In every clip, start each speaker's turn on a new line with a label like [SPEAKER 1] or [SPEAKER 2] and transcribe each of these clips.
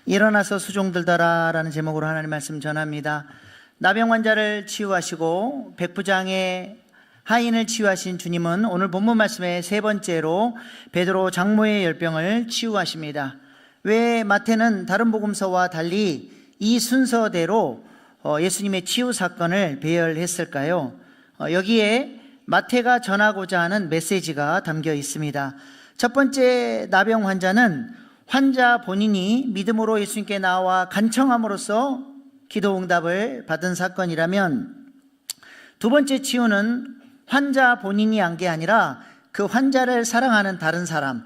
[SPEAKER 1] 일어나서 수종들더라 라는 제목으로 하나님 말씀 전합니다. 나병 환자를 치유하시고 백부장의 하인을 치유하신 주님은 오늘 본문 말씀의 세 번째로 베드로 장모의 열병을 치유하십니다. 왜 마태는 다른 복음서와 달리 이 순서대로 예수님의 치유 사건을 배열했을까요? 여기에 마태가 전하고자 하는 메시지가 담겨 있습니다. 첫 번째 나병 환자는 환자 본인이 믿음으로 예수님께 나와 간청함으로써 기도 응답을 받은 사건이라면, 두 번째 치유는 환자 본인이 한 게 아니라 그 환자를 사랑하는 다른 사람,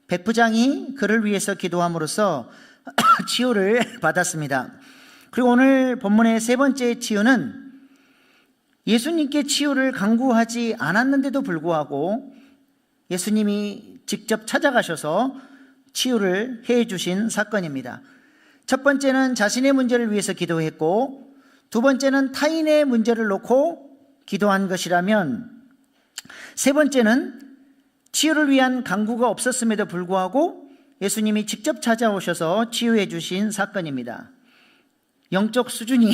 [SPEAKER 1] 백부장이 그를 위해서 기도함으로써 치유를 받았습니다. 그리고 오늘 본문의 세 번째 치유는 예수님께 치유를 강구하지 않았는데도 불구하고 예수님이 직접 찾아가셔서 치유를 해 주신 사건입니다. 첫 번째는 자신의 문제를 위해서 기도했고, 두 번째는 타인의 문제를 놓고 기도한 것이라면, 세 번째는 치유를 위한 강구가 없었음에도 불구하고 예수님이 직접 찾아오셔서 치유해 주신 사건입니다. 영적 수준이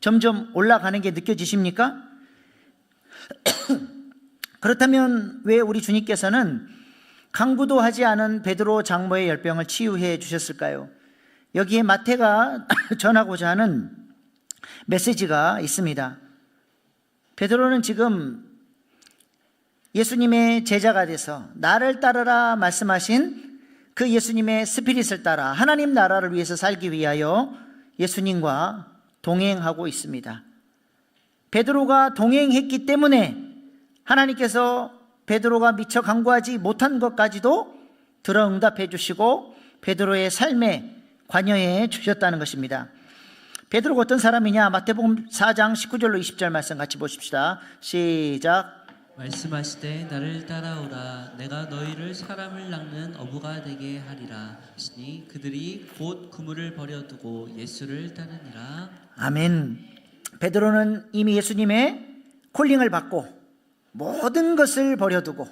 [SPEAKER 1] 점점 올라가는 게 느껴지십니까? 그렇다면 왜 우리 주님께서는 강구도 하지 않은 베드로 장모의 열병을 치유해 주셨을까요? 여기에 마태가 전하고자 하는 메시지가 있습니다. 베드로는 지금 예수님의 제자가 돼서 나를 따르라 말씀하신 그 예수님의 스피릿을 따라 하나님 나라를 위해서 살기 위하여 예수님과 동행하고 있습니다. 베드로가 동행했기 때문에 하나님께서 베드로가 미처 강구하지 못한 것까지도 들어 응답해 주시고 베드로의 삶에 관여해 주셨다는 것입니다. 베드로가 어떤 사람이냐? 마태복음 4장 19절로 20절 말씀 같이 보십시다. 시작.
[SPEAKER 2] 말씀하시되 나를 따라오라. 내가 너희를 사람을 낚는 어부가 되게 하리라 하시니 그들이 곧 그물을 버려두고 예수를 따르니라.
[SPEAKER 1] 아멘. 베드로는 이미 예수님의 콜링을 받고 모든 것을 버려두고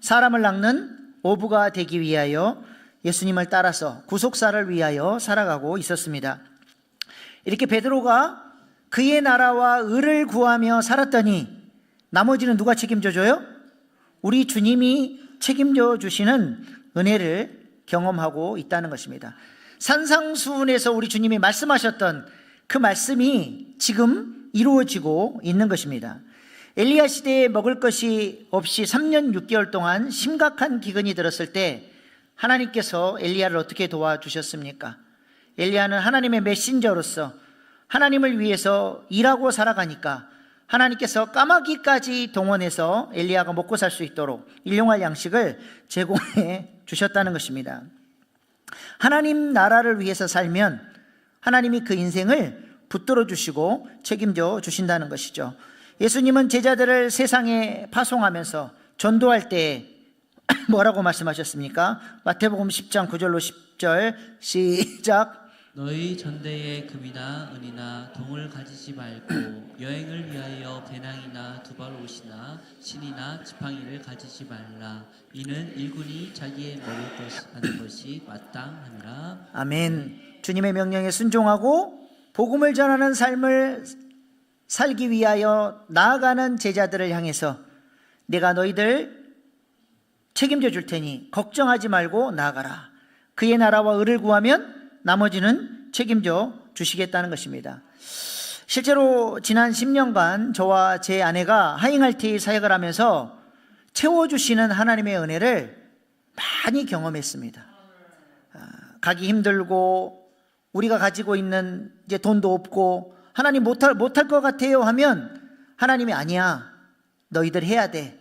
[SPEAKER 1] 사람을 낚는 어부가 되기 위하여 예수님을 따라서 구속사를 위하여 살아가고 있었습니다. 이렇게 베드로가 그의 나라와 의를 구하며 살았더니 나머지는 누가 책임져 줘요? 우리 주님이 책임져 주시는 은혜를 경험하고 있다는 것입니다. 산상수훈에서 우리 주님이 말씀하셨던 그 말씀이 지금 이루어지고 있는 것입니다. 엘리야 시대에 먹을 것이 없이 3년 6개월 동안 심각한 기근이 들었을 때 하나님께서 엘리야를 어떻게 도와주셨습니까? 엘리야는 하나님의 메신저로서 하나님을 위해서 일하고 살아가니까 하나님께서 까마귀까지 동원해서 엘리야가 먹고 살 수 있도록 일용할 양식을 제공해 주셨다는 것입니다. 하나님 나라를 위해서 살면 하나님이 그 인생을 붙들어 주시고 책임져 주신다는 것이죠. 예수님은 제자들을 세상에 파송하면서 전도할 때 뭐라고 말씀하셨습니까? 마태복음 10장 9절로 10절 시작.
[SPEAKER 2] 너희 전대에 금이나 은이나 동을 가지지 말고 여행을 위하여 배낭이나 두발 옷이나 신이나 지팡이를 가지지 말라. 이는 일군이 자기의 먹을 것 하는 것이 마땅함이라. 아멘.
[SPEAKER 1] 주님의 명령에 순종하고 복음을 전하는 삶을 살기 위하여 나아가는 제자들을 향해서 내가 너희들 책임져 줄 테니 걱정하지 말고 나아가라. 그의 나라와 의를 구하면 나머지는 책임져 주시겠다는 것입니다. 실제로 지난 10년간 저와 제 아내가 하잉알티 사역을 하면서 채워주시는 하나님의 은혜를 많이 경험했습니다. 가기 힘들고 우리가 가지고 있는 이제 돈도 없고 하나님 못할 것 같아요 하면 하나님이 아니야, 너희들 해야 돼.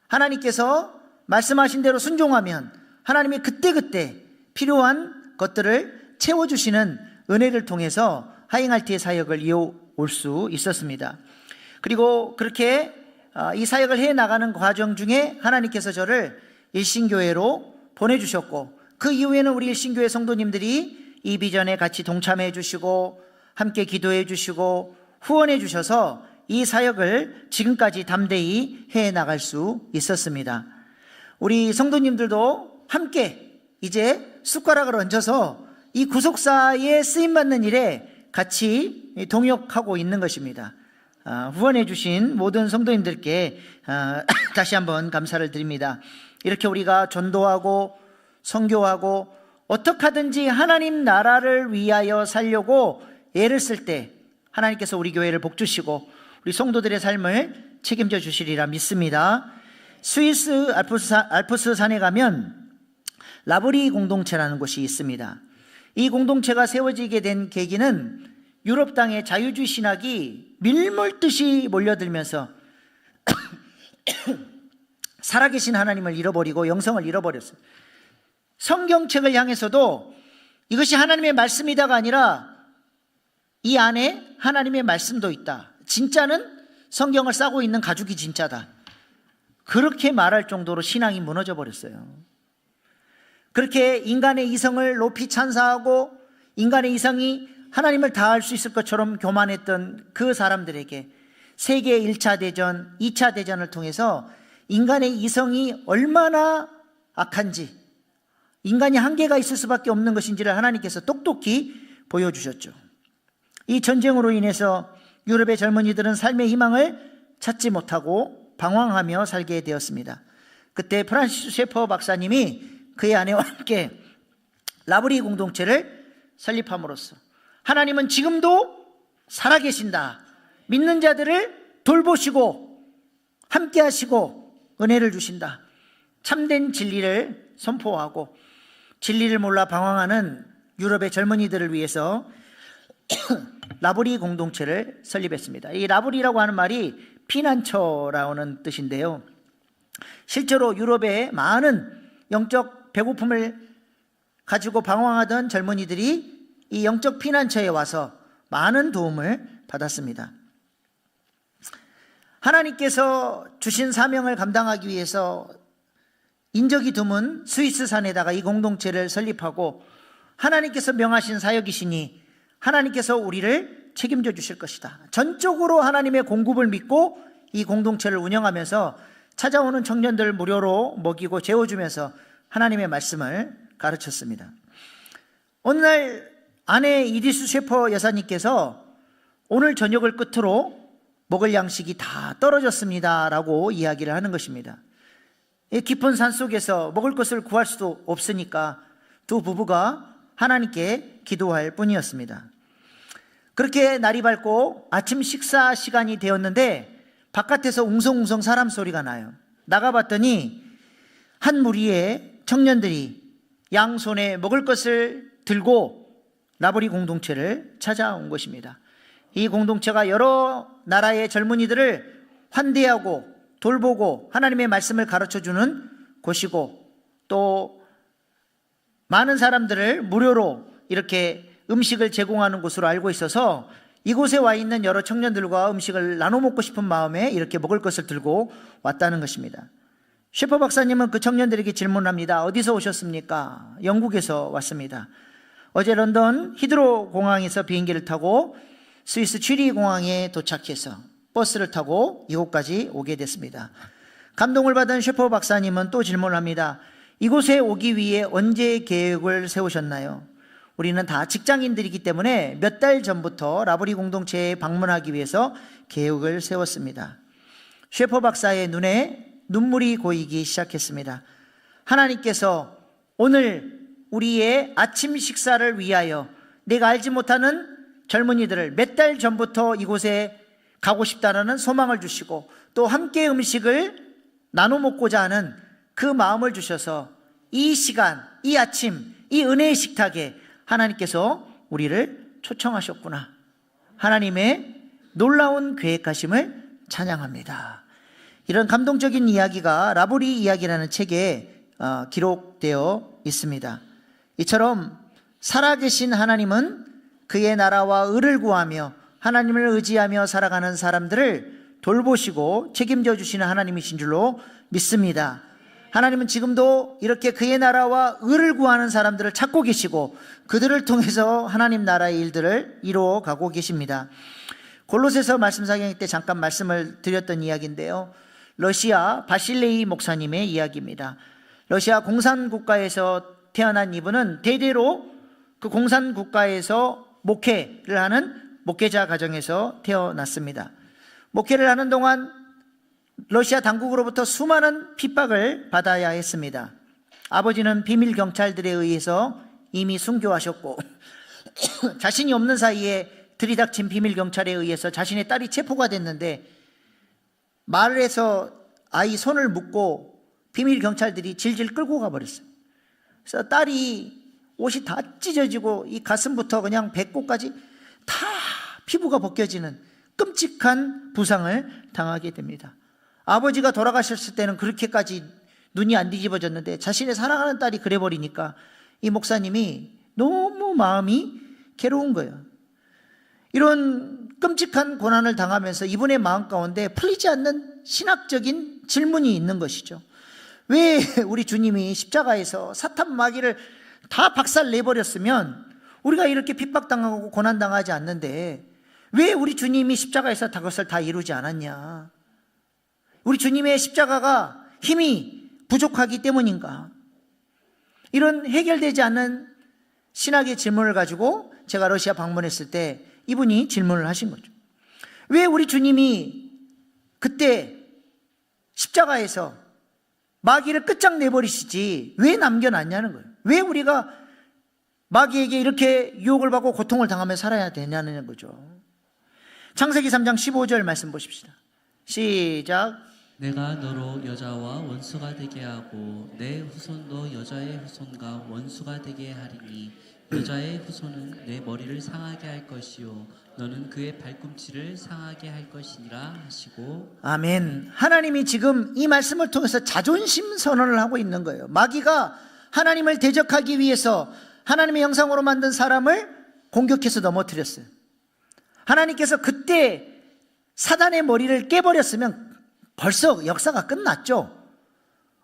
[SPEAKER 1] 하나님께서 말씀하신 대로 순종하면 하나님이 그때그때 필요한 것들을 채워주시는 은혜를 통해서 하잉알티의 사역을 이어올 수 있었습니다. 그리고 그렇게 이 사역을 해나가는 과정 중에 하나님께서 저를 일신교회로 보내주셨고, 그 이후에는 우리 일신교회 성도님들이 이 비전에 같이 동참해 주시고 함께 기도해 주시고 후원해 주셔서 이 사역을 지금까지 담대히 해나갈 수 있었습니다. 우리 성도님들도 함께 이제 숟가락을 얹어서 이 구속사에 쓰임받는 일에 같이 동역하고 있는 것입니다. 후원해 주신 모든 성도님들께 다시 한번 감사를 드립니다. 이렇게 우리가 전도하고 선교하고 어떻게 하든지 하나님 나라를 위하여 살려고 애를 쓸 때 하나님께서 우리 교회를 복주시고 우리 성도들의 삶을 책임져 주시리라 믿습니다. 스위스 알프스 산에 가면 라브리 공동체라는 곳이 있습니다. 이 공동체가 세워지게 된 계기는 유럽 땅의 자유주의 신학이 밀물듯이 몰려들면서 살아계신 하나님을 잃어버리고 영성을 잃어버렸어요. 성경책을 향해서도 이것이 하나님의 말씀이다가 아니라 이 안에 하나님의 말씀도 있다. 진짜는 성경을 싸고 있는 가죽이 진짜다. 그렇게 말할 정도로 신앙이 무너져 버렸어요. 그렇게 인간의 이성을 높이 찬사하고 인간의 이성이 하나님을 다할 수 있을 것처럼 교만했던 그 사람들에게 세계 1차 대전, 2차 대전을 통해서 인간의 이성이 얼마나 악한지, 인간이 한계가 있을 수밖에 없는 것인지를 하나님께서 똑똑히 보여주셨죠. 이 전쟁으로 인해서 유럽의 젊은이들은 삶의 희망을 찾지 못하고 방황하며 살게 되었습니다. 그때 프란시스 셰퍼 박사님이 그의 아내와 함께 라브리 공동체를 설립함으로써 하나님은 지금도 살아계신다. 믿는 자들을 돌보시고 함께 하시고 은혜를 주신다. 참된 진리를 선포하고 진리를 몰라 방황하는 유럽의 젊은이들을 위해서 라브리 공동체를 설립했습니다. 이 라브리라고 하는 말이 피난처라는 뜻인데요. 실제로 유럽의 많은 영적 배고픔을 가지고 방황하던 젊은이들이 이 영적 피난처에 와서 많은 도움을 받았습니다. 하나님께서 주신 사명을 감당하기 위해서 인적이 드문 스위스 산에다가 이 공동체를 설립하고 하나님께서 명하신 사역이시니 하나님께서 우리를 책임져 주실 것이다. 전적으로 하나님의 공급을 믿고 이 공동체를 운영하면서 찾아오는 청년들을 무료로 먹이고 재워주면서 하나님의 말씀을 가르쳤습니다. 어느 날 아내 이디스 셰퍼 여사님께서 오늘 저녁을 끝으로 먹을 양식이 다 떨어졌습니다 라고 이야기를 하는 것입니다. 이 깊은 산 속에서 먹을 것을 구할 수도 없으니까 두 부부가 하나님께 기도할 뿐이었습니다. 그렇게 날이 밝고 아침 식사 시간이 되었는데 바깥에서 웅성웅성 사람 소리가 나요. 나가봤더니 한 무리의 청년들이 양손에 먹을 것을 들고 라브리 공동체를 찾아온 것입니다. 이 공동체가 여러 나라의 젊은이들을 환대하고 돌보고 하나님의 말씀을 가르쳐주는 곳이고 또 많은 사람들을 무료로 이렇게 음식을 제공하는 곳으로 알고 있어서 이곳에 와 있는 여러 청년들과 음식을 나눠 먹고 싶은 마음에 이렇게 먹을 것을 들고 왔다는 것입니다. 셰퍼 박사님은 그 청년들에게 질문합니다. 어디서 오셨습니까? 영국에서 왔습니다. 어제 런던 히드로 공항에서 비행기를 타고 스위스 취리 공항에 도착해서 버스를 타고 이곳까지 오게 됐습니다. 감동을 받은 셰퍼 박사님은 또 질문합니다. 이곳에 오기 위해 언제 계획을 세우셨나요? 우리는 다 직장인들이기 때문에 몇 달 전부터 라브리 공동체에 방문하기 위해서 계획을 세웠습니다. 셰퍼 박사의 눈에 눈물이 고이기 시작했습니다. 하나님께서 오늘 우리의 아침 식사를 위하여 내가 알지 못하는 젊은이들을 몇 달 전부터 이곳에 가고 싶다는 소망을 주시고 또 함께 음식을 나눠 먹고자 하는 그 마음을 주셔서 이 시간, 이 아침, 이 은혜의 식탁에 하나님께서 우리를 초청하셨구나. 하나님의 놀라운 계획하심을 찬양합니다. 이런 감동적인 이야기가 라브리 이야기라는 책에 기록되어 있습니다. 이처럼 살아계신 하나님은 그의 나라와 의를 구하며 하나님을 의지하며 살아가는 사람들을 돌보시고 책임져 주시는 하나님이신 줄로 믿습니다. 하나님은 지금도 이렇게 그의 나라와 의를 구하는 사람들을 찾고 계시고 그들을 통해서 하나님 나라의 일들을 이루어 가고 계십니다. 골로새서 말씀 사경 때 잠깐 말씀을 드렸던 이야기인데요. 러시아 바실레이 목사님의 이야기입니다. 러시아 공산국가에서 태어난 이분은 대대로 그 공산 국가에서 목회를 하는 목회자 가정에서 태어났습니다. 목회를 하는 동안 러시아 당국으로부터 수많은 핍박을 받아야 했습니다. 아버지는 비밀 경찰들에 의해서 이미 순교하셨고 자신이 없는 사이에 들이닥친 비밀 경찰에 의해서 자신의 딸이 체포가 됐는데 말을 해서 아이 손을 묶고 비밀 경찰들이 질질 끌고 가버렸어요. 그래서 딸이 옷이 다 찢어지고 이 가슴부터 그냥 배꼽까지 다 피부가 벗겨지는 끔찍한 부상을 당하게 됩니다. 아버지가 돌아가셨을 때는 그렇게까지 눈이 안 뒤집어졌는데 자신의 사랑하는 딸이 그래버리니까 이 목사님이 너무 마음이 괴로운 거예요. 이런 끔찍한 고난을 당하면서 이분의 마음 가운데 풀리지 않는 신학적인 질문이 있는 것이죠. 왜 우리 주님이 십자가에서 사탄 마귀를 다 박살 내버렸으면 우리가 이렇게 핍박당하고 고난당하지 않는데 왜 우리 주님이 십자가에서 그것을 다 이루지 않았냐? 우리 주님의 십자가가 힘이 부족하기 때문인가? 이런 해결되지 않는 신학의 질문을 가지고 제가 러시아 방문했을 때 이분이 질문을 하신 거죠. 왜 우리 주님이 그때 십자가에서 마귀를 끝장내버리시지 왜 남겨놨냐는 거예요. 왜 우리가 마귀에게 이렇게 유혹을 받고 고통을 당하며 살아야 되냐는 거죠. 창세기 3장 15절 말씀 보십시다. 시작.
[SPEAKER 2] 내가 너로 여자와 원수가 되게 하고 내 후손도 여자의 후손과 원수가 되게 하리니 여자의 후손은 내 머리를 상하게 할 것이요 너는 그의 발꿈치를 상하게 할 것이니라 하시고.
[SPEAKER 1] 아멘. 하나님이 지금 이 말씀을 통해서 자존심 선언을 하고 있는 거예요. 마귀가 하나님을 대적하기 위해서 하나님의 형상으로 만든 사람을 공격해서 넘어뜨렸어요. 하나님께서 그때 사단의 머리를 깨버렸으면 벌써 역사가 끝났죠.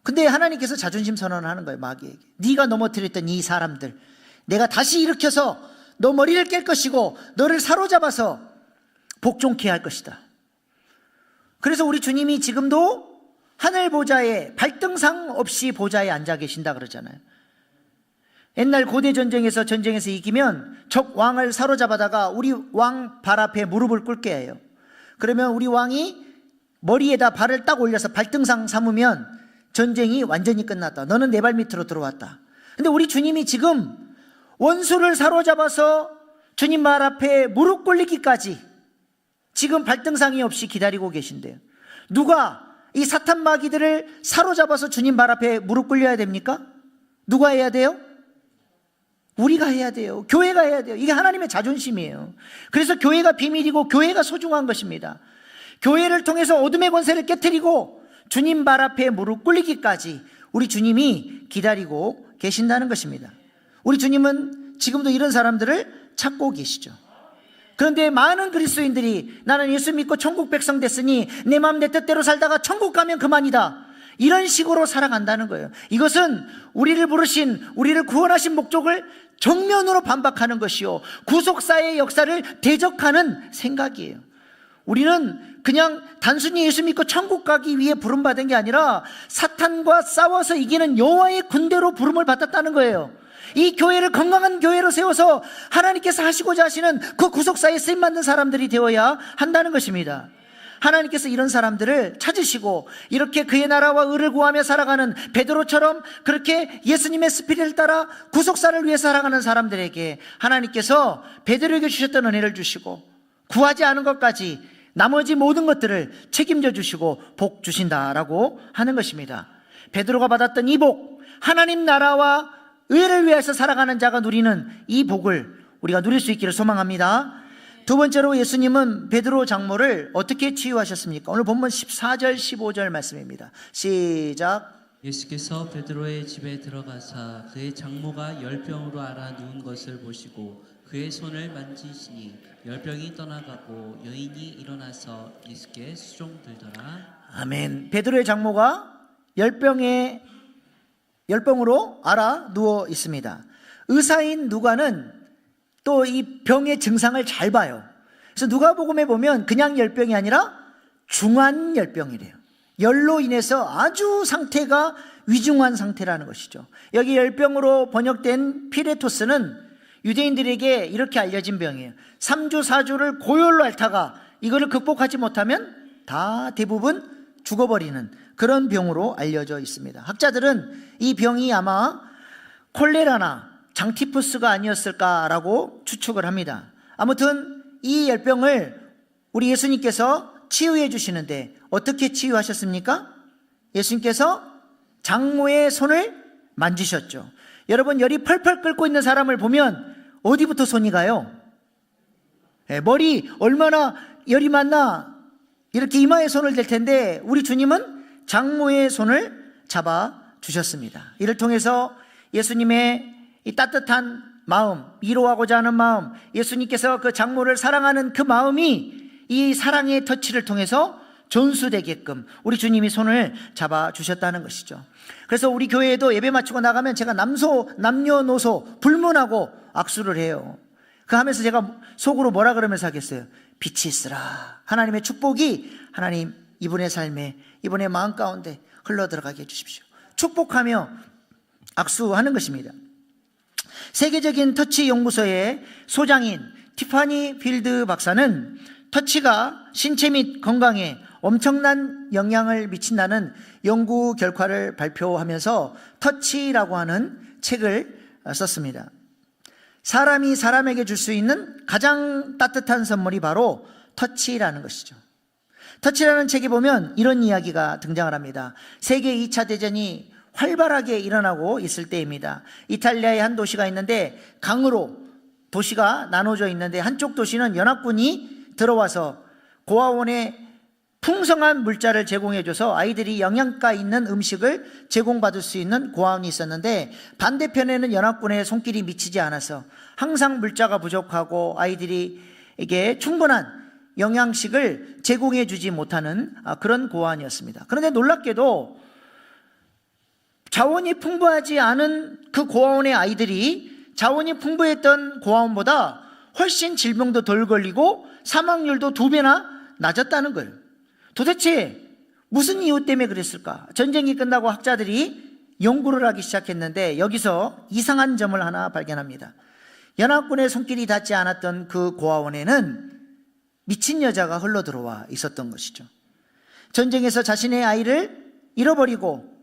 [SPEAKER 1] 근데 하나님께서 자존심 선언을 하는 거예요. 마귀에게. 네가 넘어뜨렸던 이 사람들 내가 다시 일으켜서 너 머리를 깰 것이고 너를 사로잡아서 복종케 할 것이다. 그래서 우리 주님이 지금도 하늘 보좌에 발등상 없이 보좌에 앉아 계신다 그러잖아요. 옛날 고대 전쟁에서 이기면 적 왕을 사로잡아다가 우리 왕 발 앞에 무릎을 꿇게 해요. 그러면 우리 왕이 머리에다 발을 딱 올려서 발등상 삼으면 전쟁이 완전히 끝났다. 너는 내 발 밑으로 들어왔다. 근데 우리 주님이 지금 원수를 사로잡아서 주님 발 앞에 무릎 꿇리기까지 지금 발등상이 없이 기다리고 계신대요. 누가 이 사탄 마귀들을 사로잡아서 주님 발 앞에 무릎 꿇려야 됩니까? 누가 해야 돼요? 우리가 해야 돼요. 교회가 해야 돼요. 이게 하나님의 자존심이에요. 그래서 교회가 비밀이고 교회가 소중한 것입니다. 교회를 통해서 어둠의 권세를 깨트리고 주님 발 앞에 무릎 꿇리기까지 우리 주님이 기다리고 계신다는 것입니다. 우리 주님은 지금도 이런 사람들을 찾고 계시죠. 그런데 많은 그리스도인들이 나는 예수 믿고 천국 백성 됐으니 내 마음 내 뜻대로 살다가 천국 가면 그만이다, 이런 식으로 살아간다는 거예요. 이것은 우리를 부르신, 우리를 구원하신 목적을 정면으로 반박하는 것이요, 구속사의 역사를 대적하는 생각이에요. 우리는 그냥 단순히 예수 믿고 천국 가기 위해 부름받은 게 아니라 사탄과 싸워서 이기는 여호와의 군대로 부름을 받았다는 거예요. 이 교회를 건강한 교회로 세워서 하나님께서 하시고자 하시는 그 구속사에 쓰임받는 사람들이 되어야 한다는 것입니다. 하나님께서 이런 사람들을 찾으시고 이렇게 그의 나라와 의를 구하며 살아가는 베드로처럼 그렇게 예수님의 스피릿을 따라 구속사를 위해 살아가는 사람들에게 하나님께서 베드로에게 주셨던 은혜를 주시고 구하지 않은 것까지 나머지 모든 것들을 책임져 주시고 복 주신다라고 하는 것입니다. 베드로가 받았던 이 복, 하나님 나라와 의를 위해서 살아가는 자가 누리는 이 복을 우리가 누릴 수 있기를 소망합니다. 두 번째로 예수님은 베드로 장모를 어떻게 치유하셨습니까? 오늘 본문 14절 15절 말씀입니다. 시작.
[SPEAKER 2] 예수께서 베드로의 집에 들어가사 그의 장모가 열병으로 앓아 누운 것을 보시고 그의 손을 만지시니 열병이 떠나가고 여인이 일어나서 예수께 수종들더라.
[SPEAKER 1] 아멘. 베드로의 장모가 열병으로 앓아 누워 있습니다. 의사인 누가는 또 이 병의 증상을 잘 봐요. 그래서 누가복음에 보면 그냥 열병이 아니라 중한 열병이래요. 열로 인해서 아주 상태가 위중한 상태라는 것이죠. 여기 열병으로 번역된 피레토스는 유대인들에게 이렇게 알려진 병이에요. 3주 4주를 고열로 앓다가 이거를 극복하지 못하면 다 대부분 죽어버리는 그런 병으로 알려져 있습니다. 학자들은 이 병이 아마 콜레라나 장티푸스가 아니었을까라고 추측을 합니다. 아무튼 이 열병을 우리 예수님께서 치유해 주시는데 어떻게 치유하셨습니까? 예수님께서 장모의 손을 만지셨죠. 여러분, 열이 펄펄 끓고 있는 사람을 보면 어디부터 손이 가요? 머리 얼마나 열이 많나 이렇게 이마에 손을 댈 텐데 우리 주님은 장모의 손을 잡아 주셨습니다. 이를 통해서 예수님의 이 따뜻한 마음, 위로하고자 하는 마음, 예수님께서 그 장모를 사랑하는 그 마음이 이 사랑의 터치를 통해서 전수되게끔 우리 주님이 손을 잡아 주셨다는 것이죠. 그래서 우리 교회에도 예배 마치고 나가면 제가 남녀노소 불문하고 악수를 해요. 그 하면서 제가 속으로 뭐라 그러면서 하겠어요? 빛이 있으라. 하나님의 축복이 하나님 이분의 삶에, 이분의 마음 가운데 흘러 들어가게 해주십시오. 축복하며 악수하는 것입니다. 세계적인 터치 연구소의 소장인 티파니 필드 박사는 터치가 신체 및 건강에 엄청난 영향을 미친다는 연구 결과를 발표하면서 터치라고 하는 책을 썼습니다. 사람이 사람에게 줄 수 있는 가장 따뜻한 선물이 바로 터치라는 것이죠. 터치라는 책에 보면 이런 이야기가 등장을 합니다. 세계 2차 대전이 활발하게 일어나고 있을 때입니다. 이탈리아의 한 도시가 있는데 강으로 도시가 나눠져 있는데 한쪽 도시는 연합군이 들어와서 고아원에 풍성한 물자를 제공해줘서 아이들이 영양가 있는 음식을 제공받을 수 있는 고아원이 있었는데 반대편에는 연합군의 손길이 미치지 않아서 항상 물자가 부족하고 아이들에게 충분한 영양식을 제공해주지 못하는 그런 고아원이었습니다. 그런데 놀랍게도 자원이 풍부하지 않은 그 고아원의 아이들이 자원이 풍부했던 고아원보다 훨씬 질병도 덜 걸리고 사망률도 2배나 낮았다는 거예요. 도대체 무슨 이유 때문에 그랬을까? 전쟁이 끝나고 학자들이 연구를 하기 시작했는데 여기서 이상한 점을 하나 발견합니다. 연합군의 손길이 닿지 않았던 그 고아원에는 미친 여자가 흘러들어와 있었던 것이죠. 전쟁에서 자신의 아이를 잃어버리고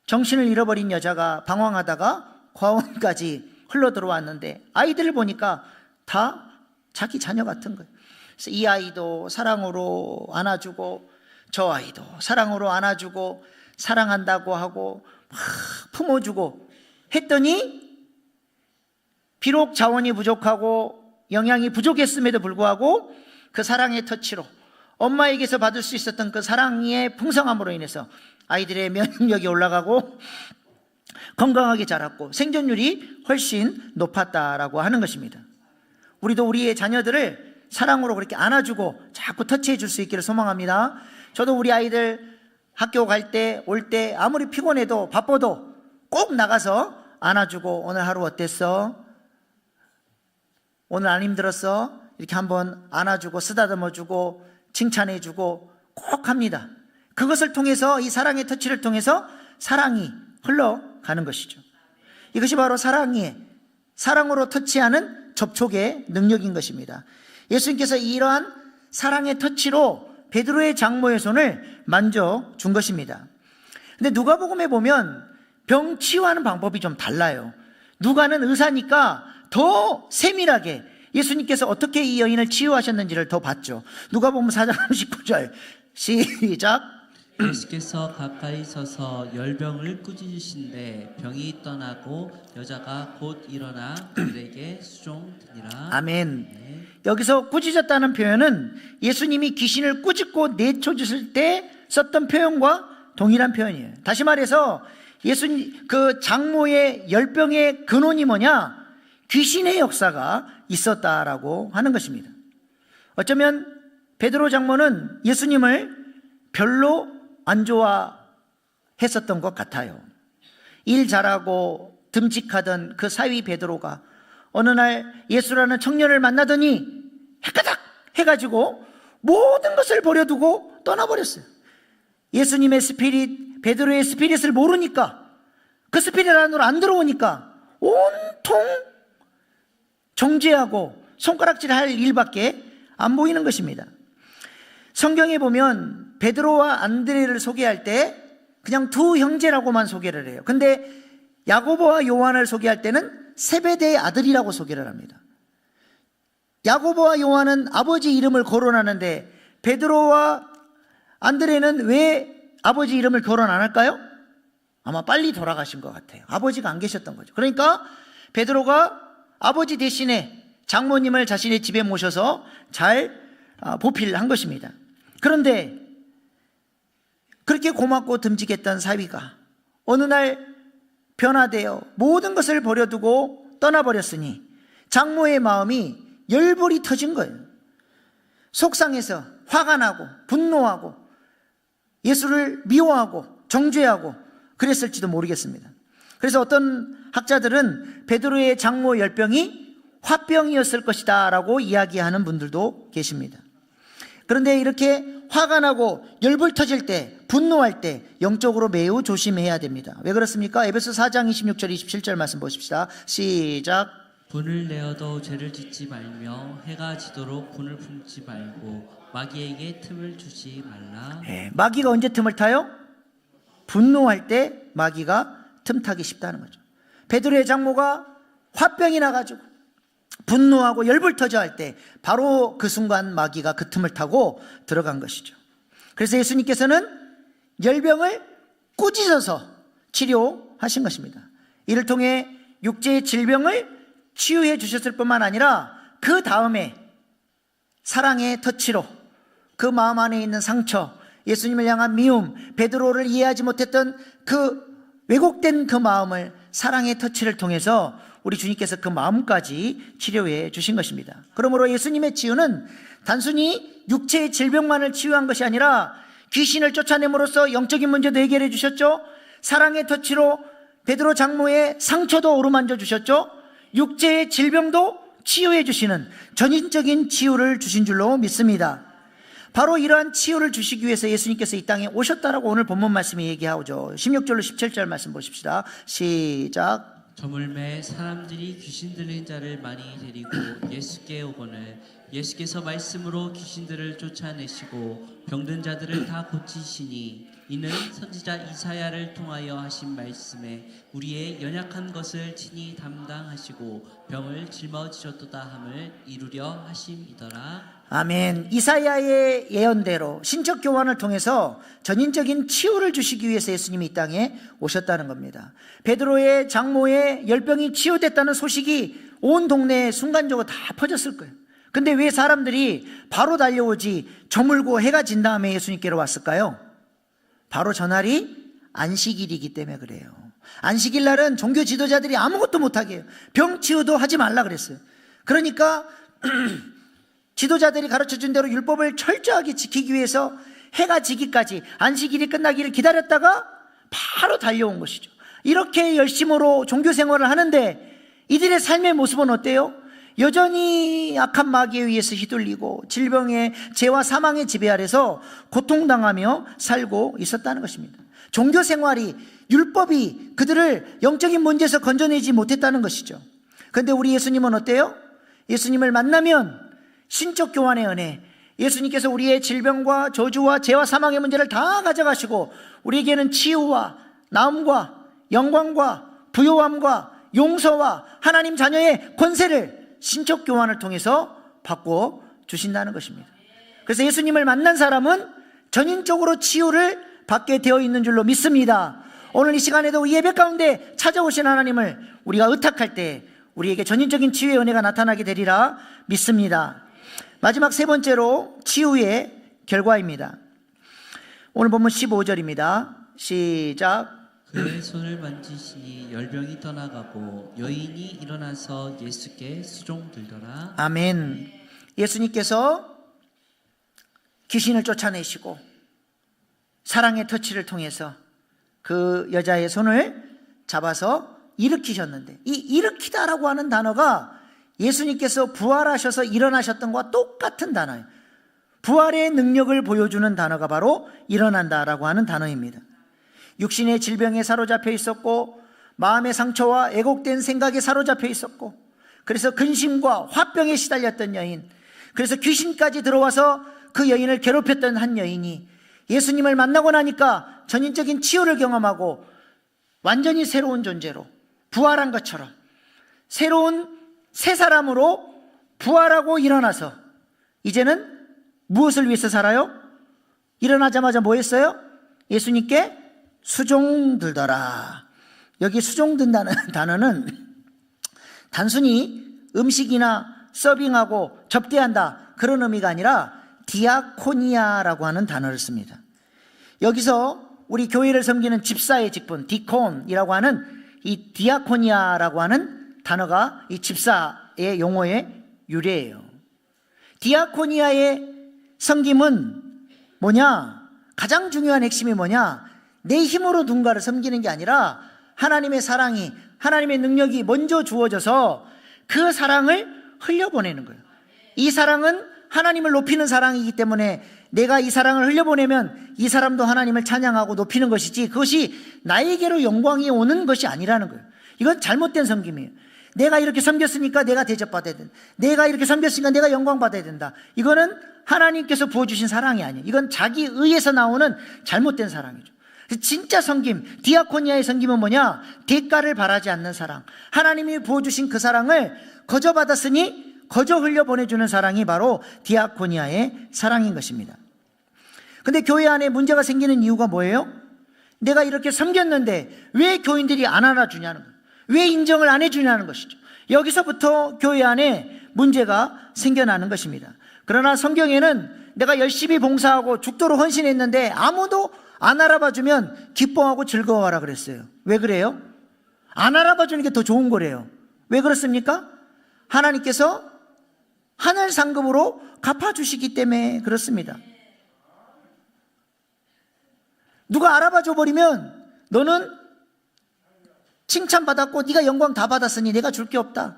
[SPEAKER 1] 정신을 잃어버린 여자가 방황하다가 고아원까지 흘러들어왔는데 아이들을 보니까 다 자기 자녀 같은 거예요. 그래서 이 아이도 사랑으로 안아주고 저 아이도 사랑으로 안아주고 사랑한다고 하고 막 품어주고 했더니 비록 자원이 부족하고 영양이 부족했음에도 불구하고 그 사랑의 터치로 엄마에게서 받을 수 있었던 그 사랑의 풍성함으로 인해서 아이들의 면역력이 올라가고 건강하게 자랐고 생존율이 훨씬 높았다라고 하는 것입니다. 우리도 우리의 자녀들을 사랑으로 그렇게 안아주고 자꾸 터치해 줄 수 있기를 소망합니다. 저도 우리 아이들 학교 갈 때, 올 때 아무리 피곤해도 바빠도 꼭 나가서 안아주고 오늘 하루 어땠어? 오늘 안 힘들었어? 이렇게 한번 안아주고 쓰다듬어주고 칭찬해주고 꼭 합니다. 그것을 통해서 이 사랑의 터치를 통해서 사랑이 흘러가는 것이죠. 이것이 바로 사랑으로 터치하는 접촉의 능력인 것입니다. 예수님께서 이러한 사랑의 터치로 베드로의 장모의 손을 만져준 것입니다. 근데 누가복음에 보면 병 치유하는 방법이 좀 달라요. 누가는 의사니까 더 세밀하게 예수님께서 어떻게 이 여인을 치유하셨는지를 더 봤죠. 누가복음 4장 39절 시작.
[SPEAKER 2] 예수께서 가까이 서서 열병을 꾸짖으신데 병이 떠나고 여자가 곧 일어나 그들에게 수종되니라.
[SPEAKER 1] 아멘.
[SPEAKER 2] 네.
[SPEAKER 1] 여기서 꾸짖었다는 표현은 예수님이 귀신을 꾸짖고 내쫓으실 때 썼던 표현과 동일한 표현이에요. 다시 말해서 예수님 그 장모의 열병의 근원이 뭐냐? 귀신의 역사가 있었다라고 하는 것입니다. 어쩌면 베드로 장모는 예수님을 별로 안 좋아했었던 것 같아요. 일 잘하고 듬직하던 그 사위 베드로가 어느 날 예수라는 청년을 만나더니 헷가닥 해가지고 모든 것을 버려두고 떠나버렸어요. 예수님의 스피릿, 베드로의 스피릿을 모르니까 그 스피릿 안으로 안 들어오니까 온통 정죄하고 손가락질할 일밖에 안 보이는 것입니다. 성경에 보면 베드로와 안드레를 소개할 때 그냥 두 형제라고만 소개를 해요. 근데 야고보와 요한을 소개할 때는 세베대의 아들이라고 소개를 합니다. 야고보와 요한은 아버지 이름을 거론하는데 베드로와 안드레는 왜 아버지 이름을 거론 안 할까요? 아마 빨리 돌아가신 것 같아요. 아버지가 안 계셨던 거죠. 그러니까 베드로가 아버지 대신에 장모님을 자신의 집에 모셔서 잘 보필한 것입니다. 그런데 그렇게 고맙고 듬직했던 사위가 어느 날 변화되어 모든 것을 버려두고 떠나버렸으니 장모의 마음이 열불이 터진 거예요. 속상해서 화가 나고 분노하고 예수를 미워하고 정죄하고 그랬을지도 모르겠습니다. 그래서 어떤 학자들은 베드로의 장모 열병이 화병이었을 것이다 라고 이야기하는 분들도 계십니다. 그런데 이렇게 화가 나고 열불 터질 때, 분노할 때 영적으로 매우 조심해야 됩니다. 왜 그렇습니까? 에베소 4장 26절 27절 말씀 보십시다. 시작.
[SPEAKER 2] 분을 내어도 죄를 짓지 말며 해가 지도록 분을 품지 말고 마귀에게 틈을 주지 말라.
[SPEAKER 1] 마귀가 언제 틈을 타요? 분노할 때 마귀가 틈타기 쉽다는 거죠. 베드로의 장모가 화병이 나가지고 분노하고 열불 터져 할 때 바로 그 순간 마귀가 그 틈을 타고 들어간 것이죠. 그래서 예수님께서는 열병을 꾸짖어서 치료하신 것입니다. 이를 통해 육체의 질병을 치유해 주셨을 뿐만 아니라 그 다음에 사랑의 터치로 그 마음 안에 있는 상처, 예수님을 향한 미움, 베드로를 이해하지 못했던 그 왜곡된 그 마음을 사랑의 터치를 통해서 우리 주님께서 그 마음까지 치료해 주신 것입니다. 그러므로 예수님의 치유는 단순히 육체의 질병만을 치유한 것이 아니라 귀신을 쫓아냄으로써 영적인 문제도 해결해 주셨죠. 사랑의 터치로 베드로 장모의 상처도 어루만져 주셨죠. 육체의 질병도 치유해 주시는 전인적인 치유를 주신 줄로 믿습니다. 바로 이러한 치유를 주시기 위해서 예수님께서 이 땅에 오셨다라고 오늘 본문 말씀이 얘기하죠. 16절로 17절 말씀 보십시다. 시작.
[SPEAKER 2] 저물매 사람들이 귀신 들린 자를 많이 데리고 예수께 오거늘 예수께서 말씀으로 귀신들을 쫓아내시고 병든 자들을 다 고치시니 이는 선지자 이사야를 통하여 하신 말씀에 우리의 연약한 것을 친히 담당하시고 병을 짊어지셨도다 함을 이루려 하심이더라.
[SPEAKER 1] 아멘. 이사야의 예언대로 신적 교환을 통해서 전인적인 치유를 주시기 위해서 예수님이 이 땅에 오셨다는 겁니다. 베드로의 장모의 열병이 치유됐다는 소식이 온 동네에 순간적으로 다 퍼졌을 거예요. 근데 왜 사람들이 바로 달려오지 저물고 해가 진 다음에 예수님께로 왔을까요? 바로 전날이 안식일이기 때문에 그래요. 안식일 날은 종교 지도자들이 아무것도 못하게 해요. 병 치유도 하지 말라 그랬어요. 그러니까 지도자들이 가르쳐준 대로 율법을 철저하게 지키기 위해서 해가 지기까지 안식일이 끝나기를 기다렸다가 바로 달려온 것이죠. 이렇게 열심으로 종교 생활을 하는데 이들의 삶의 모습은 어때요? 여전히 악한 마귀에 의해서 휘둘리고 질병의 죄와 사망의 지배 아래서 고통당하며 살고 있었다는 것입니다. 종교 생활이, 율법이 그들을 영적인 문제에서 건져내지 못했다는 것이죠. 그런데 우리 예수님은 어때요? 예수님을 만나면 신적 교환의 은혜, 예수님께서 우리의 질병과 저주와 죄와 사망의 문제를 다 가져가시고 우리에게는 치유와 나음과 영광과 부요함과 용서와 하나님 자녀의 권세를 신적 교환을 통해서 바꿔 주신다는 것입니다. 그래서 예수님을 만난 사람은 전인적으로 치유를 받게 되어 있는 줄로 믿습니다. 오늘 이 시간에도 예배 가운데 찾아오신 하나님을 우리가 의탁할 때 우리에게 전인적인 치유의 은혜가 나타나게 되리라 믿습니다. 마지막 세 번째로 치유의 결과입니다. 오늘 본문 15절입니다. 시작.
[SPEAKER 2] 그의 손을 만지시니 열병이 떠나가고 여인이 일어나서 예수께 수종들더라.
[SPEAKER 1] 아멘. 예수님께서 귀신을 쫓아내시고 사랑의 터치를 통해서 그 여자의 손을 잡아서 일으키셨는데, 이 일으키다라고 하는 단어가 예수님께서 부활하셔서 일어나셨던 것과 똑같은 단어예요. 부활의 능력을 보여주는 단어가 바로 일어난다라고 하는 단어입니다. 육신의 질병에 사로잡혀 있었고 마음의 상처와 애곡된 생각에 사로잡혀 있었고 그래서 근심과 화병에 시달렸던 여인, 그래서 귀신까지 들어와서 그 여인을 괴롭혔던 한 여인이 예수님을 만나고 나니까 전인적인 치유를 경험하고 완전히 새로운 존재로 부활한 것처럼 새로운 새 사람으로 부활하고 일어나서 이제는 무엇을 위해서 살아요? 일어나자마자 뭐 했어요? 예수님께 수종들더라. 여기 수종든다는 단어는 단순히 음식이나 서빙하고 접대한다 그런 의미가 아니라 디아코니아라고 하는 단어를 씁니다. 여기서 우리 교회를 섬기는 집사의 직분 디콘이라고 하는 이 디아코니아라고 하는 단어가 이 집사의 용어의 유래예요. 디아코니아의 섬김은 뭐냐? 가장 중요한 핵심이 뭐냐? 내 힘으로 누군가를 섬기는 게 아니라 하나님의 사랑이, 하나님의 능력이 먼저 주어져서 그 사랑을 흘려보내는 거예요. 이 사랑은 하나님을 높이는 사랑이기 때문에 내가 이 사랑을 흘려보내면 이 사람도 하나님을 찬양하고 높이는 것이지 그것이 나에게로 영광이 오는 것이 아니라는 거예요. 이건 잘못된 섬김이에요. 내가 이렇게 섬겼으니까 내가 대접받아야 된다. 내가 이렇게 섬겼으니까 내가 영광받아야 된다. 이거는 하나님께서 부어주신 사랑이 아니에요. 이건 자기 의에서 나오는 잘못된 사랑이죠. 진짜 섬김, 디아코니아의 섬김은 뭐냐? 대가를 바라지 않는 사랑. 하나님이 부어주신 그 사랑을 거저 받았으니 거저 흘려보내주는 사랑이 바로 디아코니아의 사랑인 것입니다. 근데 교회 안에 문제가 생기는 이유가 뭐예요? 내가 이렇게 섬겼는데 왜 교인들이 안 알아주냐는 거예요. 왜 인정을 안 해주냐는 것이죠. 여기서부터 교회 안에 문제가 생겨나는 것입니다. 그러나 성경에는 내가 열심히 봉사하고 죽도록 헌신했는데 아무도 안 알아봐주면 기뻐하고 즐거워하라 그랬어요. 왜 그래요? 안 알아봐주는 게 더 좋은 거래요. 왜 그렇습니까? 하나님께서 하늘 상급으로 갚아주시기 때문에 그렇습니다. 누가 알아봐줘 버리면 너는 칭찬받았고 네가 영광 다 받았으니 내가 줄 게 없다.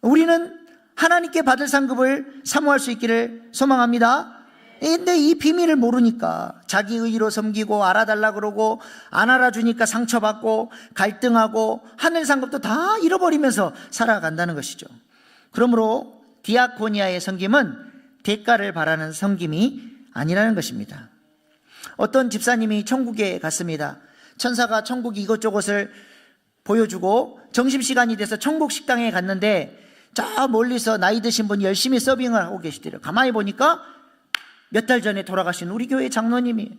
[SPEAKER 1] 우리는 하나님께 받을 상급을 사모할 수 있기를 소망합니다. 근데 이 비밀을 모르니까 자기 의로 섬기고 알아달라 그러고 안 알아주니까 상처받고 갈등하고 하늘 상급도 다 잃어버리면서 살아간다는 것이죠. 그러므로 디아코니아의 섬김은 대가를 바라는 섬김이 아니라는 것입니다. 어떤 집사님이 천국에 갔습니다. 천사가 천국 이것저것을 보여주고 점심시간이 돼서 천국 식당에 갔는데 저 멀리서 나이 드신 분이 열심히 서빙을 하고 계시더래요. 가만히 보니까 몇 달 전에 돌아가신 우리 교회 장로님이.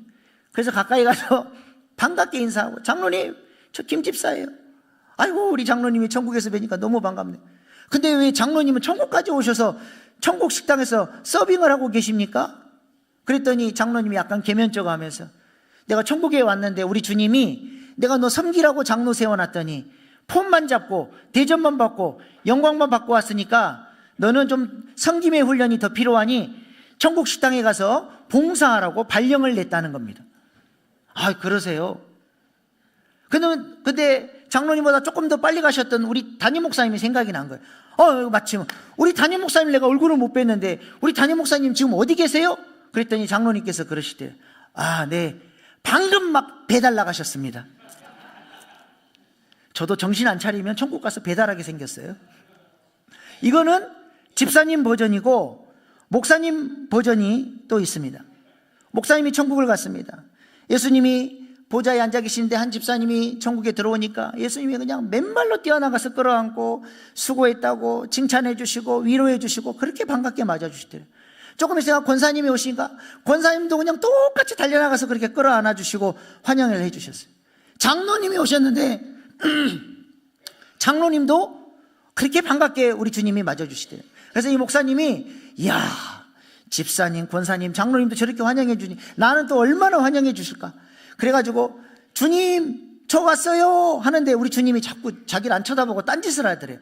[SPEAKER 1] 그래서 가까이 가서 반갑게 인사하고, 장로님 저 김집사예요. 아이고 우리 장로님이 천국에서 뵈니까 너무 반갑네. 근데 왜 장로님은 천국까지 오셔서 천국 식당에서 서빙을 하고 계십니까? 그랬더니 장로님이 약간 개면쩍어 하면서, 내가 천국에 왔는데 우리 주님이 내가 너 섬기라고 장로 세워놨더니 폰만 잡고 대접만 받고 영광만 받고 왔으니까 너는 좀 섬김의 훈련이 더 필요하니 천국 식당에 가서 봉사하라고 발령을 냈다는 겁니다. 아, 그러세요? 근데 장로님보다 조금 더 빨리 가셨던 우리 담임 목사님이 생각이 난 거예요. 마침 우리 담임 목사님 내가 얼굴을 못 뵀는데 우리 담임 목사님 지금 어디 계세요? 그랬더니 장로님께서 그러시대요. 아, 네, 방금 막 배달 나가셨습니다. 저도 정신 안 차리면 천국 가서 배달하게 생겼어요. 이거는 집사님 버전이고 목사님 버전이 또 있습니다. 목사님이 천국을 갔습니다. 예수님이 보좌에 앉아 계시는데 한 집사님이 천국에 들어오니까 예수님이 그냥 맨발로 뛰어나가서 끌어안고 수고했다고 칭찬해 주시고 위로해 주시고 그렇게 반갑게 맞아주시더래요. 조금 있다가 권사님이 오시니까 권사님도 그냥 똑같이 달려나가서 그렇게 끌어안아 주시고 환영을 해 주셨어요. 장로님이 오셨는데 장로님도 그렇게 반갑게 우리 주님이 맞아주시대요. 그래서 이 목사님이, 이야, 집사님, 권사님, 장로님도 저렇게 환영해 주니 나는 또 얼마나 환영해 주실까. 그래가지고 주님 저 왔어요 하는데 우리 주님이 자꾸 자기를 안 쳐다보고 딴짓을 하더래요.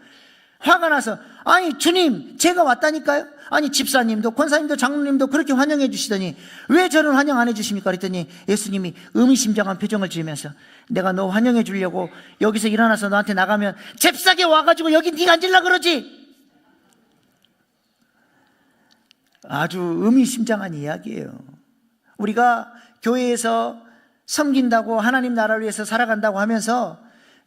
[SPEAKER 1] 화가 나서, 아니 주님 제가 왔다니까요. 아니 집사님도 권사님도 장로님도 그렇게 환영해 주시더니 왜 저는 환영 안 해 주십니까? 그랬더니 예수님이 의미심장한 표정을 지으면서, 내가 너 환영해 주려고 여기서 일어나서 너한테 나가면 잽싸게 와가지고 여기 네가 앉으려 그러지. 아주 의미심장한 이야기예요. 우리가 교회에서 섬긴다고 하나님 나라를 위해서 살아간다고 하면서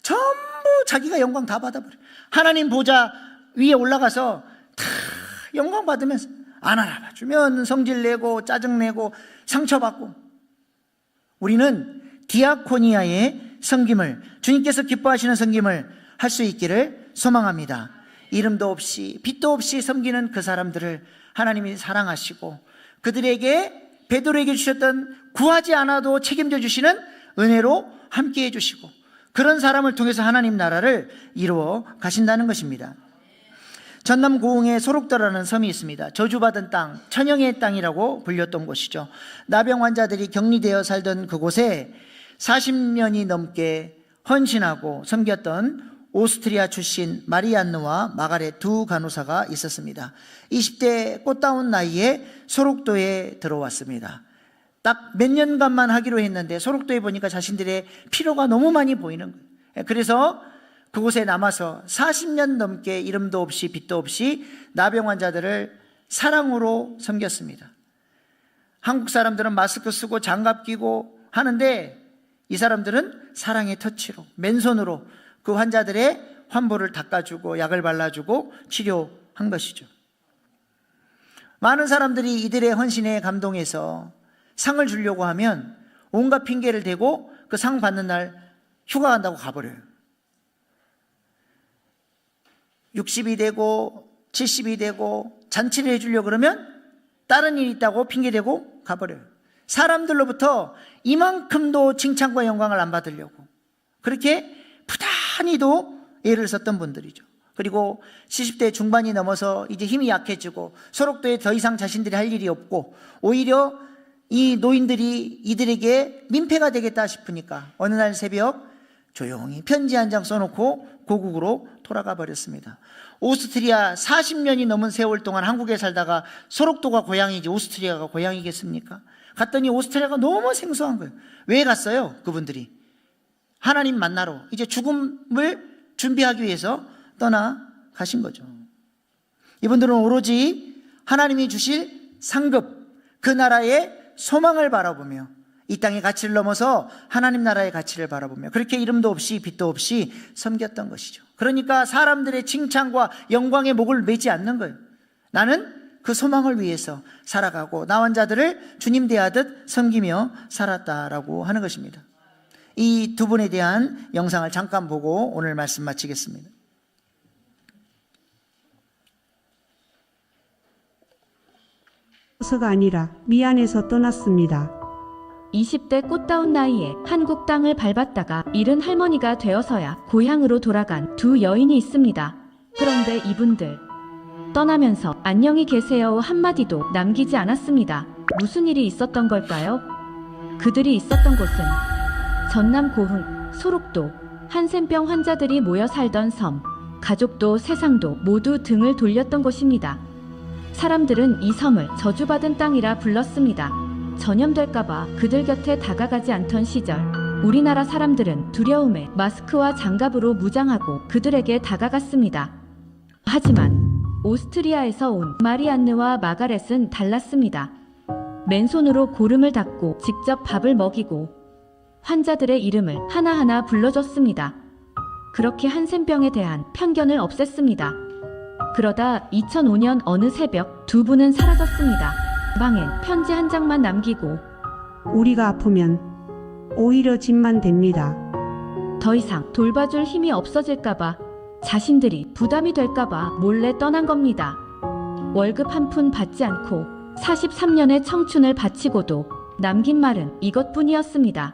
[SPEAKER 1] 전부 자기가 영광 다 받아버려. 하나님 보좌 위에 올라가서 다 영광 받으면서 안 알아봐주면 성질내고 짜증내고 상처받고. 우리는 디아코니아의 섬김을, 주님께서 기뻐하시는 섬김을 할 수 있기를 소망합니다. 이름도 없이 빛도 없이 섬기는 그 사람들을 하나님이 사랑하시고 그들에게 베드로에게 주셨던 구하지 않아도 책임져 주시는 은혜로 함께해 주시고 그런 사람을 통해서 하나님 나라를 이루어 가신다는 것입니다. 전남 고흥에 소록도라는 섬이 있습니다. 저주받은 땅, 천영의 땅이라고 불렸던 곳이죠. 나병 환자들이 격리되어 살던 그곳에 40년이 넘게 헌신하고 섬겼던 오스트리아 출신 마리안느와 마가렛 두 간호사가 있었습니다. 20대 꽃다운 나이에 소록도에 들어왔습니다. 딱 몇 년간만 하기로 했는데 소록도에 보니까 자신들의 피로가 너무 많이 보이는 거예요. 그래서 그곳에 남아서 40년 넘게 이름도 없이 빛도 없이 나병 환자들을 사랑으로 섬겼습니다. 한국 사람들은 마스크 쓰고 장갑 끼고 하는데 이 사람들은 사랑의 터치로, 맨손으로 그 환자들의 환부를 닦아주고 약을 발라주고 치료한 것이죠. 많은 사람들이 이들의 헌신에 감동해서 상을 주려고 하면 온갖 핑계를 대고 그 상 받는 날 휴가 간다고 가버려요. 60이 되고 70이 되고 잔치를 해주려고 그러면 다른 일이 있다고 핑계대고 가버려요. 사람들로부터 이만큼도 칭찬과 영광을 안 받으려고 그렇게 부단히도 애를 썼던 분들이죠. 그리고 70대 중반이 넘어서 이제 힘이 약해지고 소록도에 더 이상 자신들이 할 일이 없고 오히려 이 노인들이 이들에게 민폐가 되겠다 싶으니까 어느 날 새벽 조용히 편지 한 장 써놓고 고국으로 돌아가 버렸습니다. 오스트리아 40년이 넘은 세월 동안 한국에 살다가 소록도가 고향이지 오스트리아가 고향이겠습니까? 갔더니 오스트리아가 너무 생소한 거예요. 왜 갔어요? 그분들이 하나님 만나러 이제 죽음을 준비하기 위해서 떠나가신 거죠. 이분들은 오로지 하나님이 주실 상급, 그 나라의 소망을 바라보며 이 땅의 가치를 넘어서 하나님 나라의 가치를 바라보며 그렇게 이름도 없이 빛도 없이 섬겼던 것이죠. 그러니까 사람들의 칭찬과 영광의 목을 매지 않는 거예요. 나는 그 소망을 위해서 살아가고 나 환자들을 주님 대하듯 섬기며 살았다라고 하는 것입니다. 이 두 분에 대한 영상을 잠깐 보고 오늘 말씀 마치겠습니다.
[SPEAKER 3] 서가 아니라 미안해서 떠났습니다.
[SPEAKER 4] 20대 꽃다운 나이에 한국 땅을 밟았다가 잃은 할머니가 되어서야 고향으로 돌아간 두 여인이 있습니다. 그런데 이분들 떠나면서 안녕히 계세요 한마디도 남기지 않았습니다. 무슨 일이 있었던 걸까요? 그들이 있었던 곳은 전남 고흥, 소록도, 한센병 환자들이 모여 살던 섬, 가족도 세상도 모두 등을 돌렸던 곳입니다. 사람들은 이 섬을 저주받은 땅이라 불렀습니다. 전염될까봐 그들 곁에 다가가지 않던 시절, 우리나라 사람들은 두려움에 마스크와 장갑으로 무장하고 그들에게 다가갔습니다. 하지만 오스트리아에서 온 마리안느와 마가렛은 달랐습니다. 맨손으로 고름을 닦고 직접 밥을 먹이고 환자들의 이름을 하나하나 불러줬습니다. 그렇게 한센병에 대한 편견을 없앴습니다. 그러다 2005년 어느 새벽 두 분은 사라졌습니다. 방엔 편지 한 장만 남기고
[SPEAKER 3] 우리가 아프면 오히려 짐만 됩니다.
[SPEAKER 4] 더 이상 돌봐줄 힘이 없어질까봐 자신들이 부담이 될까봐 몰래 떠난 겁니다. 월급 한 푼 받지 않고 43년의 청춘을 바치고도 남긴 말은 이것뿐이었습니다.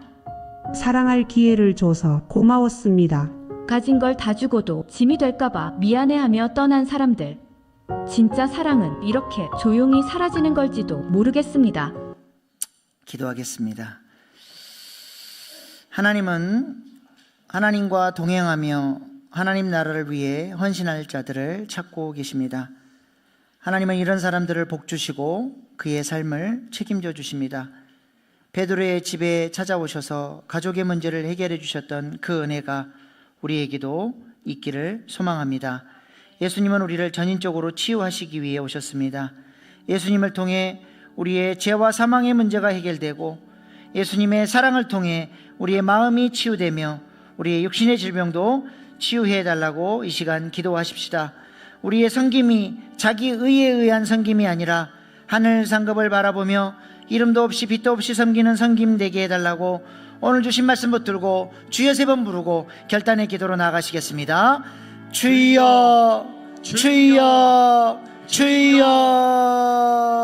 [SPEAKER 3] 사랑할 기회를 줘서 고마웠습니다.
[SPEAKER 4] 가진 걸 다 주고도 짐이 될까봐 미안해하며 떠난 사람들. 진짜 사랑은 이렇게 조용히 사라지는 걸지도 모르겠습니다.
[SPEAKER 1] 기도하겠습니다. 하나님은 하나님과 동행하며 하나님 나라를 위해 헌신할 자들을 찾고 계십니다. 하나님은 이런 사람들을 복주시고 그의 삶을 책임져 주십니다. 베드로의 집에 찾아오셔서 가족의 문제를 해결해 주셨던 그 은혜가 우리에게도 있기를 소망합니다. 예수님은 우리를 전인적으로 치유하시기 위해 오셨습니다. 예수님을 통해 우리의 죄와 사망의 문제가 해결되고 예수님의 사랑을 통해 우리의 마음이 치유되며 우리의 육신의 질병도 치유해 달라고 이 시간 기도하십시다. 우리의 섬김이 자기 의에 의한 섬김이 아니라 하늘 상급을 바라보며 이름도 없이 빛도 없이 섬기는 섬김 되게 해달라고 오늘 주신 말씀 붙들고 주여 3번 부르고 결단의 기도로 나가시겠습니다. 주여 주여 주여.